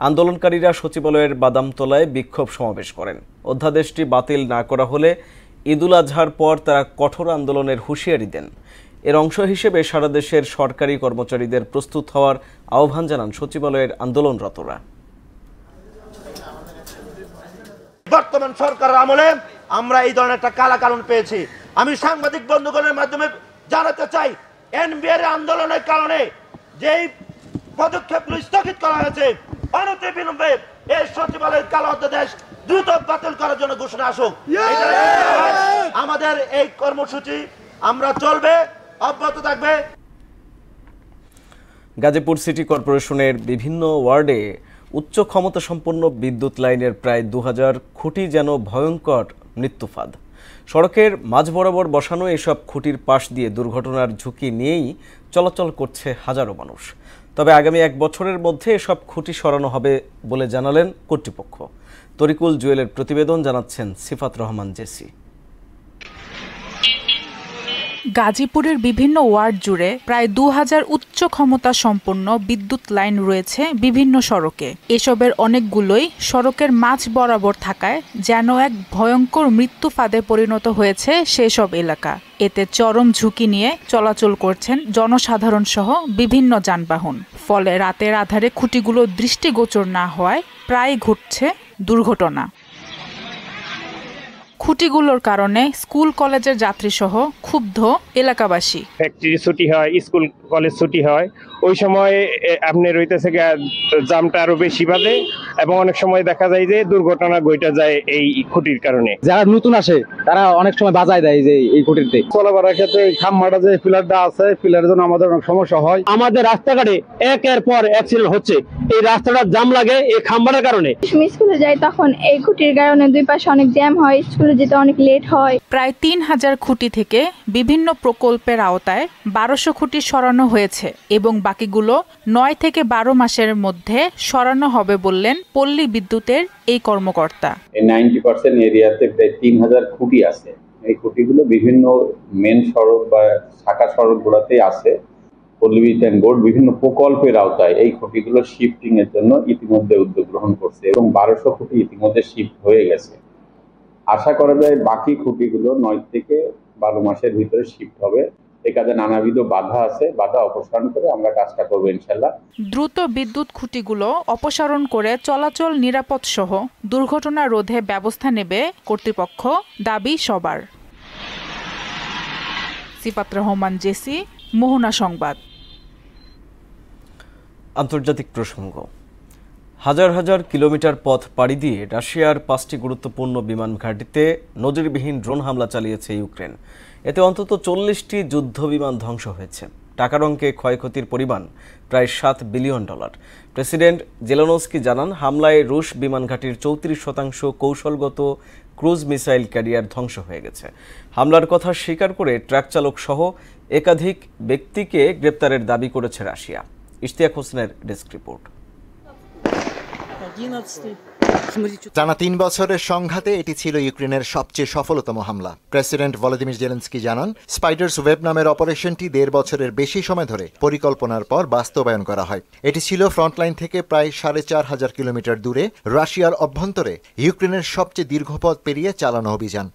আন্দোলনকারীরা সচিবালয়ের বাদামতলায় বিক্ষোভ সমাবেশ করেন। অধ্যাদেশটি বাতিল না করা হলে ঈদুল আজহার পর তারা কঠোর আন্দোলনের হুঁশিয়ারি দেন। এর অংশ হিসেবে সারা দেশের সরকারি কর্মচারীদের প্রস্তুত হওয়ার আহ্বান জানান সচিবালয়ের আন্দোলনরতরা। বর্তমান সরকারের আমলে আমরা এই ধরনের একটা কালাকানুন পেয়েছি। আমি সাংবাদিক বন্ধুগণের মাধ্যমে জানাতে চাই, এনবিআর আন্দোলনের কারণে যেই পদক্ষেপগুলো স্থগিত করা হয়েছে অনতিবিলম্বে এই সচিবালয়ের কালো অধ্যাদেশ দ্রুত বাতিল করার জন্য ঘোষণা আসুক। আমাদের এই কর্মসূচি আমরা চলবে, অব্যাহত থাকবে। গাজীপুর সিটি কর্পোরেশনের বিভিন্ন ওয়ার্ডে উচ্চ ক্ষমতা সম্পন্ন বিদ্যুৎ লাইনের প্রায় 2000 খুঁটি যেন ভয়ঙ্কর মৃত্যুফাদ। সড়কের মাঝ বরাবর বসানো এসব খুঁটির পাশ দিয়ে দুর্ঘটনার ঝুঁকি নিয়েই চলাচল করছে হাজারো মানুষ। তবে আগামী 1 বছরের মধ্যে এসব খুঁটি সরানো হবে বলে জানালেন কর্তৃপক্ষ। তরিকুল জুয়েলের প্রতিবেদন, জানাচ্ছেন সিফাত রহমান জেসি। গাজীপুরের বিভিন্ন ওয়ার্ড জুড়ে প্রায় 2000 উচ্চ ক্ষমতা সম্পন্ন বিদ্যুৎ লাইন রয়েছে বিভিন্ন সড়কে। এসবের অনেকগুলোই সড়কের মাঝ বরাবর থাকায় যেন এক ভয়ঙ্কর মৃত্যু ফাঁদে পরিণত হয়েছে সেসব এলাকা। এতে চরম ঝুঁকি নিয়ে চলাচল করছেন জনসাধারণ সহ বিভিন্ন যানবাহন। ফলে রাতের আধারে খুঁটিগুলো দৃষ্টিগোচর না হওয়ায় প্রায় ঘটছে দুর্ঘটনা। খুঁটিগুলোর কারণে স্কুল কলেজের যাত্রী সহ ক্ষুব্ধ এলাকাবাসী। ফ্যাক্টরি ছুটি হয়, স্কুল কলেজ ছুটি হয়, ওই সময় আপনি রইতেছে জামটা আরো বেশি বাজে এবং অনেক সময় দেখা যায় যে দুর্ঘটনা ঘটে যায় এই খুঁটির কারণে। যারা নতুন আসে তারা অনেক সময় বাজায় দেয় যে এই খুঁটিতে চলাফেরার ক্ষেত্রে খাম্বাটা যে পিলারটা আছে, পিলারের জন্য আমাদের অনেক সমস্যা হয়। আমাদের রাস্তাঘাটে একের পর অ্যাক্সিডেন্ট হচ্ছে, এই রাস্তাটা জাম লাগে এই খাম্বাটার কারণে। স্কুলে যাই তখন এই খুঁটির কারণে দুই পাশে অনেক জ্যাম হয়, স্কুলে যেতে অনেক লেট হয়। প্রায় 3000 খুঁটি থেকে বিভিন্ন প্রকল্পের আওতায় 1200 খুঁটি সরানো হয়েছে এবং বাকিগুলো 9 থেকে 12 মাসের মধ্যে সরানো হবে বললেন পল্লী বিদ্যুতের এই কর্মকর্তা। 90% এরিয়াতে প্রায় 3000 খুঁটি আছে। এই খুঁটিগুলো বিভিন্ন মেন সড়ক বা শাখা সড়কগুলোতে আছে। পল্লী বিদ্যুৎ বোর্ড বিভিন্ন প্রকল্পের আওতায় এই খুঁটিগুলো শিফটিং এর জন্য ইতিমধ্যে উদ্যোগ গ্রহণ করছে এবং 1200 খুঁটি ইতিমধ্যে শিফট হয়ে গেছে। আশা করা যায় বাকি খুঁটিগুলো 9 থেকে 12 মাসের ভিতরে শিফট হবে। এই কাজে নানাবিধ বাধা আছে, বাধা অপসারণ করে আমরা কাজটা করবো ইনশাল্লাহ। দ্রুত বিদ্যুৎ খুঁটিগুলো অপসারণ করে চলাচল নিরাপদ সহ দুর্ঘটনা রোধে ব্যবস্থা নেবে কর্তৃপক্ষ, দাবি সবার। সিফাত রহমান জেসি, মোহনা সংবাদ। আন্তর্জাতিক প্রসঙ্গ। হাজার হাজার কিলোমিটার পথ পাড়ি দিয়ে রাশিয়ার 5টি গুরুত্বপূর্ণ বিমান ঘাঁটিতে নজিরবিহীন ড্রোন হামলা চালিয়েছে ইউক্রেন। এতে অন্তত 40টি যুদ্ধ বিমান ধ্বংস হয়েছে। টাকার অঙ্কে ক্ষয়ক্ষতির পরিমাণ প্রায় $7 বিলিয়ন। প্রেসিডেন্ট জেলেনস্কি জানান, হামলায় রুশ বিমান ঘাঁটির 34% কৌশলগত ক্রুজ মিসাইল ক্যারিয়ার ধ্বংস হয়ে গেছে। হামলার কথা স্বীকার করে ট্রাক চালক সহ একাধিক ব্যক্তিকে গ্রেপ্তারের দাবি করেছে রাশিয়া। ইশতিয়াক হোসেনের ডেস্ক রিপোর্ট। টানা 3 বছরের সংঘাতে এটি ছিল ইউক্রেনের সবচেয়ে সফলতম হামলা। প্রেসিডেন্ট ভলোদিমির জেলেনস্কি জানান, স্পাইডার্স ওয়েব নামের অপারেশনটি 1.5 বছরের বেশি সময় ধরে পরিকল্পনার পর বাস্তবায়ন করা হয়। এটি ছিল ফ্রন্টলাইন থেকে প্রায় 4500 কিলোমিটার দূরে রাশিয়ার অভ্যন্তরে ইউক্রেনের সবচেয়ে দীর্ঘপথ পেরিয়ে চালানো অভিযান।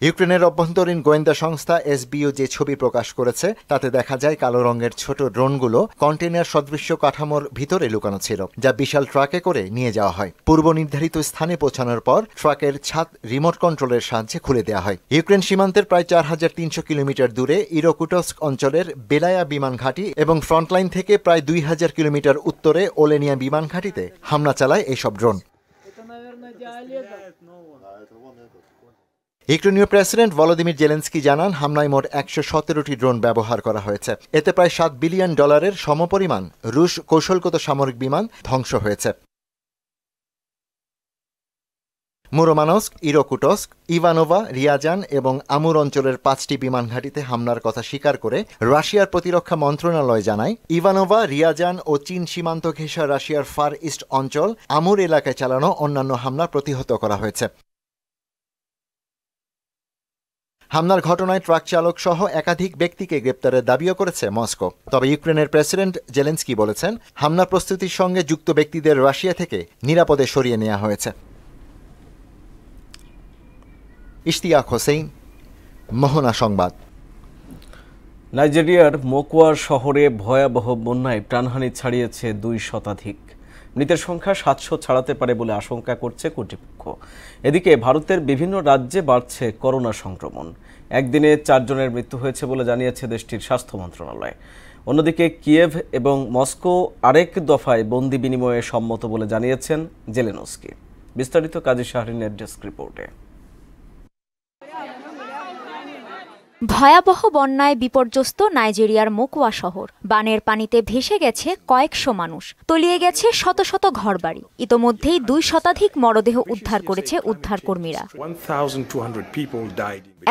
ইউক্রেনের অভ্যন্তরীণ গোয়েন্দা সংস্থা এসবিও যে ছবি প্রকাশ করেছে তাতে দেখা যায় কালো রঙের ছোট ড্রোনগুলো কন্টেইনার সদৃশ্য কাঠামোর ভিতরে লুকানো ছিল, যা বিশাল ট্রাকে করে নিয়ে যাওয়া হয়। পূর্ব নির্ধারিত স্থানে পৌঁছানোর পর ট্রাকের ছাদ রিমোট কন্ট্রোলের সাহায্যে খুলে দেওয়া হয়। ইউক্রেন সীমান্তের প্রায় 4300 কিলোমিটার দূরে ইরোকুটস্ক অঞ্চলের বেলায়া বিমান ঘাঁটি এবং ফ্রন্টলাইন থেকে প্রায় 2000 কিলোমিটার উত্তরে ওলেনিয়া বিমান ঘাঁটিতে হামলা চালায় এসব ড্রোন। ইউক্রেনীয় প্রেসিডেন্ট ভলোদিমির জেলেনস্কি জানান, হামলায় মোট 117টি ড্রোন ব্যবহার করা হয়েছে। এতে প্রায় $7 বিলিয়ন সমপরিমাণ রুশ কৌশলগত সামরিক বিমান ধ্বংস হয়েছে। মুরোমানস্ক, ইরোকুটস্ক, ইভানোভা, রিয়াজান এবং আমুর অঞ্চলের 5টি বিমান ঘাঁটিতে হামলার কথা স্বীকার করে রাশিয়ার প্রতিরক্ষা মন্ত্রণালয় জানায়, ইভানোভা, রিয়াজান ও চীন সীমান্ত ঘেঁষা রাশিয়ার ফার ইস্ট অঞ্চল আমুর এলাকায় চালানো অন্যান্য হামলা প্রতিহত করা হয়েছে। হামলার ঘটনায় ট্রাক চালক সহ একাধিক ব্যক্তিকে গ্রেপ্তারের দাবিও করেছে মস্কো। তবে ইউক্রেনের প্রেসিডেন্ট জেলেনস্কি বলেছেন, হামলা প্রস্তুতির সঙ্গে যুক্ত ব্যক্তিদের রাশিয়া থেকে নিরাপদে সরিয়ে নেওয়া হয়েছে। ইশতিয়াক হোসেন, মোহনা সংবাদ। নাইজেরিয়ার মোকোয়া শহরে ভয়াবহ বন্যায় প্রাণহানি ছাড়িয়েছে 2 শতাধিক। মৃতের সংখ্যা 700 ছাড়াতে পারে বলে আশঙ্কা করছে কর্তৃপক্ষ। এদিকে ভারতের বিভিন্ন রাজ্যে বাড়ছে করোনা সংক্রমণ। একদিনে 4 জনের মৃত্যু হয়েছে বলে জানিয়েছে দেশটির স্বাস্থ্য মন্ত্রণালয়। অন্যদিকে কিয়েভ এবং মস্কো আরেক দফায় বন্দি বিনিময়ে সম্মত বলে জানিয়েছেন জেলেনস্কি। বিস্তারিত কাজী শাহরিনের ডেস্ক রিপোর্টে। ভয়াবহ বন্যায় বিপর্যস্ত নাইজেরিয়ার মোকোয়া শহর। বানের পানিতে ভেসে গেছে কয়েকশো মানুষ, তলিয়ে গেছে শত শত ঘরবাড়ি। ইতোমধ্যেই 2 শতাধিক মরদেহ উদ্ধার করেছে উদ্ধারকর্মীরা।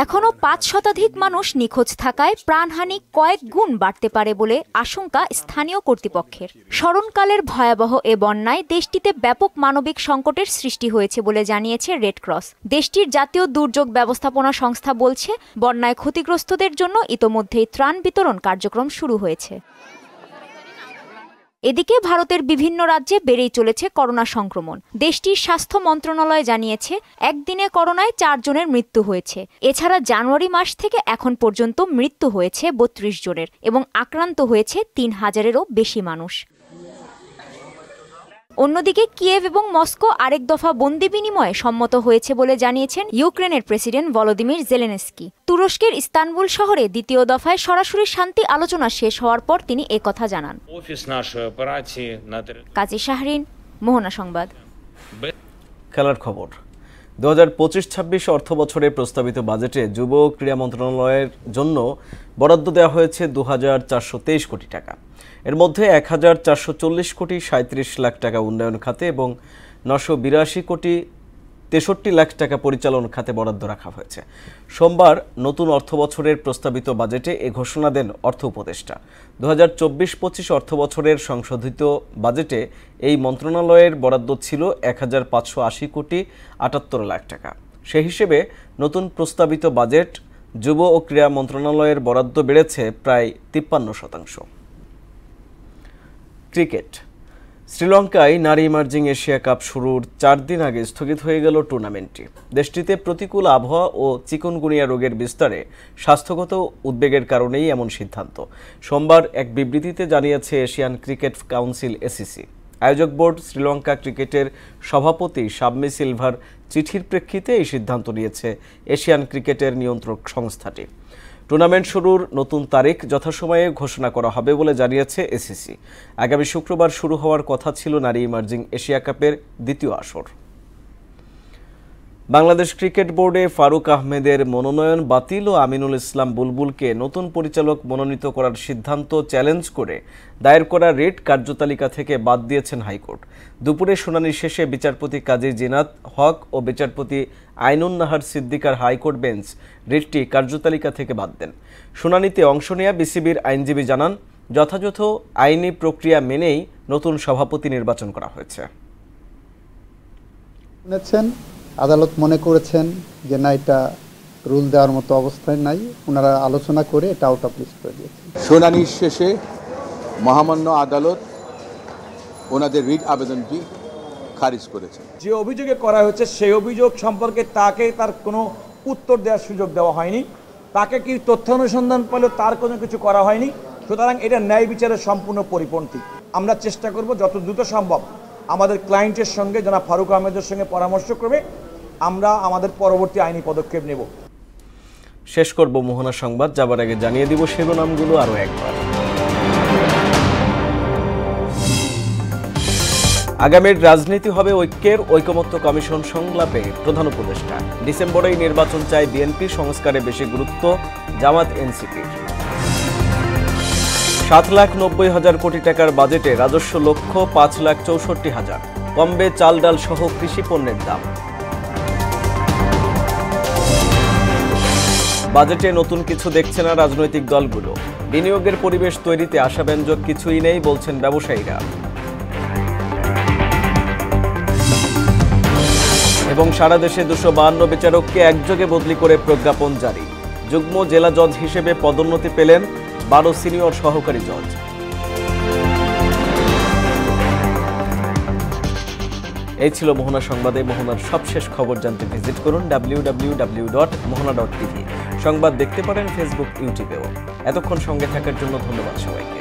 এখনো 5 শতাধিক মানুষ নিখোঁজ থাকায় প্রাণহানি কয়েক গুণ বাড়তে পারে বলে আশঙ্কা স্থানীয় কর্তৃপক্ষের। স্মরণকালের ভয়াবহ এ বন্যায় দেশটিতে ব্যাপক মানবিক সংকটের সৃষ্টি হয়েছে বলে জানিয়েছে রেড ক্রস। দেশটির জাতীয় দুর্যোগ ব্যবস্থাপনা সংস্থা বলছে, বন্যায় ক্ষতিগ্রস্তদের জন্য ইতোমধ্যেই ত্রাণ বিতরণ কার্যক্রম শুরু হয়েছে। এদিকে ভারতের বিভিন্ন রাজ্যে বেড়েই চলেছে করোনা সংক্রমণ। দেশটির স্বাস্থ্য মন্ত্রণালয় জানিয়েছে, একদিনে করোনায় 4 জনের মৃত্যু হয়েছে। এছাড়া জানুয়ারি মাস থেকে এখন পর্যন্ত মৃত্যু হয়েছে 32 জনের এবং আক্রান্ত হয়েছে 3000-এরও বেশি মানুষ। অন্যদিকে কিয়েভ এবং মস্কো আরেক দফা বন্দি বিনিময়ে সম্মত হয়েছে বলে জানিয়েছেন ইউক্রেনের প্রেসিডেন্ট ভলোদিমির জেলেনস্কি। তুরস্কের ইস্তানবুল শহরে দ্বিতীয় দফায় সরাসরি শান্তি আলোচনা শেষ হওয়ার পর তিনি একথা জানান। কাজী শাহরিন, মোহনা সংবাদ। খেলার খবর। 2025-26 অর্থ বছরে প্রস্তাবিত বাজেটে যুব ও ক্রীড়া মন্ত্রণালয়ের জন্য বরাদ্দ দেওয়া হয়েছে 2423 কোটি টাকা। এর মধ্যে 1440 কোটি 37 লাখ টাকা উন্নয়ন খাতে এবং 982 কোটি 63 লাখ টাকা পরিচালন খাতে বরাদ্দ রাখা হয়েছে। সোমবার নতুন অর্থ বছরের প্রস্তাবিত বাজেটে এ ঘোষণা দেন অর্থ উপদেষ্টা। 2024-25 অর্থ বছরের সংশোধিত বাজেটে এই মন্ত্রণালয়ের বরাদ্দ ছিল 1580 কোটি 78 লাখ টাকা। সেই হিসেবে নতুন প্রস্তাবিত বাজেট যুব ও ক্রীড়া মন্ত্রণালয়ের বরাদ্দ বেড়েছে প্রায় 53%। ক্রিকেট। শ্রীলঙ্কায় নারী ইমার্জিং এশিয়া কাপ শুরুর 4 দিন আগে স্থগিত হয়ে গেল টুর্নামেন্টটি। দেশটিতে প্রতিকূল আবহাওয়া ও চিকুনগুনিয়া রোগের বিস্তারে স্বাস্থ্যগত উদ্বেগের কারণেই এমন সিদ্ধান্ত। সোমবার এক বিবৃতিতে জানিয়েছে এশিয়ান ক্রিকেট কাউন্সিল এসিসি। আয়োজক বোর্ড শ্রীলঙ্কা ক্রিকেটের সভাপতি শাম্মী সিলভার চিঠির প্রেক্ষিতে এই সিদ্ধান্ত নিয়েছে এশিয়ান ক্রিকেটের নিয়ন্ত্রক সংস্থাটি। টুর্নামেন্ট শুরুর নতুন তারিখ যথাসময়ে ঘোষণা করা হবে বলে জানিয়েছে এসিসি। আগামী শুক্রবার শুরু হওয়ার কথা ছিল নারী ইমার্জিং এশিয়া কাপের দ্বিতীয় আসর। বাংলাদেশ ক্রিকেট বোর্ডে ফারুক আহমেদের মনোনয়ন বাতিল ও আমিনুল ইসলাম বুলবুলকে নতুন পরিচালক মনোনীত করার সিদ্ধান্ত চ্যালেঞ্জ করে দায়ের করা রিট কার্যতালিকা থেকে বাদ দিয়েছেন হাইকোর্ট। দুপুরে শুনানি শেষে বিচারপতি কাজী জিনাত হক ও বিচারপতি আইনুন নাহার সিদ্দিকার হাইকোর্ট বেঞ্চ রিটটি কার্যতালিকা থেকে বাদ দেন। শুনানিতে অংশ নেয়া বিসিবির আইনজীবী জানান, যথাযথ আইনি প্রক্রিয়া মেনেই নতুন সভাপতি নির্বাচন করা হয়েছে। আদালত মনে করেছেন যে না, এটা রুল দেওয়ার মতো অবস্থায় নাই, ওনারা আলোচনা করে এটা আউট অফ লিস্ট করে দিয়েছেন। শুনানির শেষে মহামান্য আদালত ওনাদের রিট আবেদনটি খারিজ করেছে। যে অভিযোগে করা হয়েছে সেই অভিযোগ সম্পর্কে তাকে তার কোনো উত্তর দেওয়ার সুযোগ দেওয়া হয়নি, তাকে কি তথ্য অনুসন্ধান পেলেও তার কোনো কিছু করা হয়নি। সুতরাং এটা ন্যায় বিচারের সম্পূর্ণ পরিপন্থী। আমরা চেষ্টা করব যত দ্রুত সম্ভব আমাদের ক্লায়েন্টের সঙ্গে জনাব ফারুক আহমেদের সঙ্গে পরামর্শ করে আমরা আমাদের পরবর্তী আইনি পদক্ষেপ নেব। শেষ করব মোহনা সংবাদ, যাবার আগে জানিয়ে দিব শিরোনামগুলো আরও একবার। আগামীর রাজনীতি হবে ঐক্যের, ঐকমত্য কমিশন সংলাপে প্রধান উপদেষ্টা। ডিসেম্বরেই নির্বাচন চায় বিএনপি, সংস্কারে বেশি গুরুত্ব জামাত এনসিপির। 7,90,000 কোটি টাকার বাজেটে রাজস্ব লক্ষ্য 5,64,000, কমবে চাল ডাল সহ কৃষি পণ্যের দাম। বাজেটে নতুন কিছু দেখছে না রাজনৈতিক দলগুলো, বিনিয়োগের পরিবেশ তৈরিতে আশাব্যঞ্জক কিছুই নেই বলছেন ব্যবসায়ীরা। এবং সারা দেশে 252 বিচারককে একযোগে বদলি করে প্রজ্ঞাপন জারি। যুগ্ম জেলা জজ হিসেবে পদোন্নতি পেলেন 12 সিনিয়র সহকারী জজ। এই ছিল মোহনা সংবাদে। মোহনার সবশেষ খবর জানতে ভিজিট করুন www.mohana.tv। সংবাদ দেখতে পারেন ফেসবুক, ইউটিউবেও। এতক্ষণ সঙ্গে থাকার জন্য ধন্যবাদ সবাইকে।